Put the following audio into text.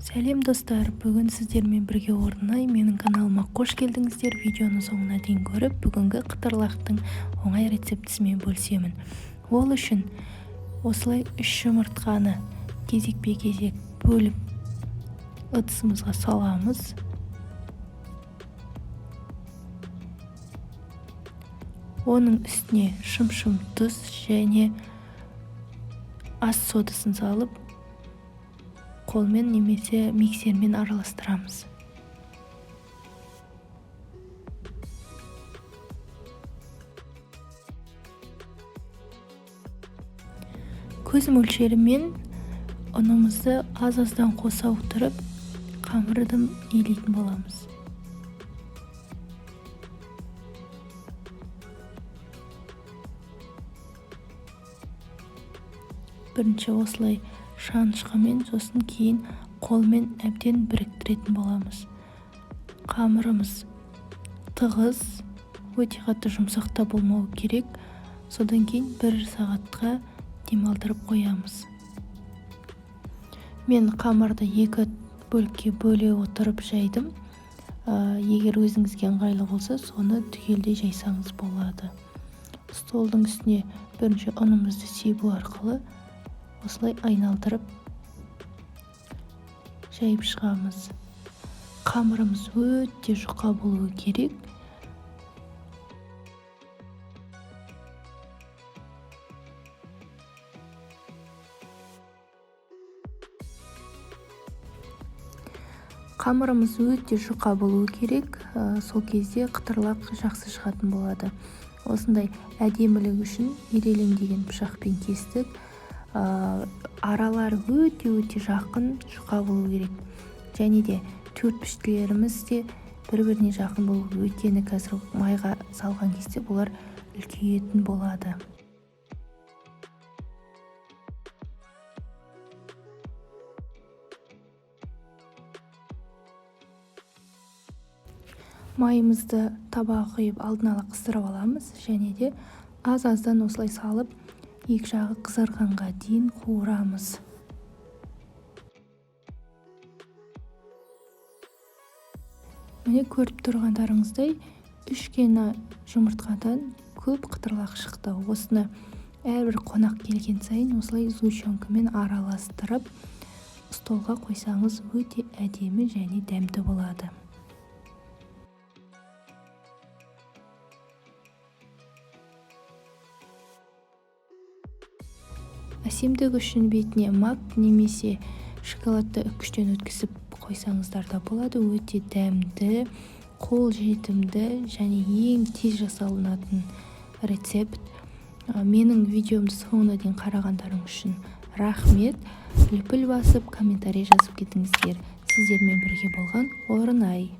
Сәлем достар, бүгін сіздермен бірге орнай менің каналыма қош келдіңіздер. Видеоны соңына дейін көріп, бүгінгі қытырлақтың оңай рецептісімен бөлісемін. Ол үшін осылай 3 жұмыртқаны кезекпе-кезек бөліп ыдысымызға саламыз. Оның үстіне шым-шым тұз және ас содасын салып, қолмен немесе миксермен араластырамыз. Көз мөлшерімен ұнымызды аз-аздан қоса отырып, қамырды илейтін боламыз. Бірінші осылай шанышқымен, сосын кейін қолмен әбден біріктіретін боламыз. Қамырымыз тығыз, өте қатты жұмсақ та болмау керек. Содан кейін 1 сағатқа демалдырып қоямыз. Мен қамырды 2 бөлікке бөле отырып жайдым. Егер өзіңізге ыңғайлы болса, соны түгелдей жайсаңыз болады. Столдың үстіне бірінші ұнымызды себу арқылы осылай айналдырып жайып шығамыз. Қамырымыз өте жұқа болуы керек. Қамырымыз өте жұқа болуы керек. Сол кезде қытырлақ жақсы шығатын болады. Осындай әдемілік үшін ирелеңдеген пышақпен кестік. Аралары өте жақын, жұқа болу керек. Және де төртбұрыштыларымыз де бір-біріне жақын болу. Өйткені қазір майға салған кезде бұлар үлкейетін болады. Майымызды табаға құйып алдын ала қыздырып аламыз, және де аз-аздан осылай салып, екі жағы қызарғанға дейін қуырамыз. Міне көріп тұрғандарыңыздай 3 кені жұмыртқадан көп қытырлақ шықты. Осыны әрбір қонақ келген сайын осылай сгущенкамен араластырып, столға қойсаңыз өте әдемі және дәмді болады. Әсемдік үшін бетіне мак немесе шоколадты үккіштен өткізіп қойсаңыздар да болады. Өте дәмді, қол жетімді және ең тез жасалынатын рецепт. Менің видеомды соңына дейін қарағандарың үшін рахмет. Лүпіл басып, комментарий жазып кетіңіздер. Сіздермен бірге болған Орынай.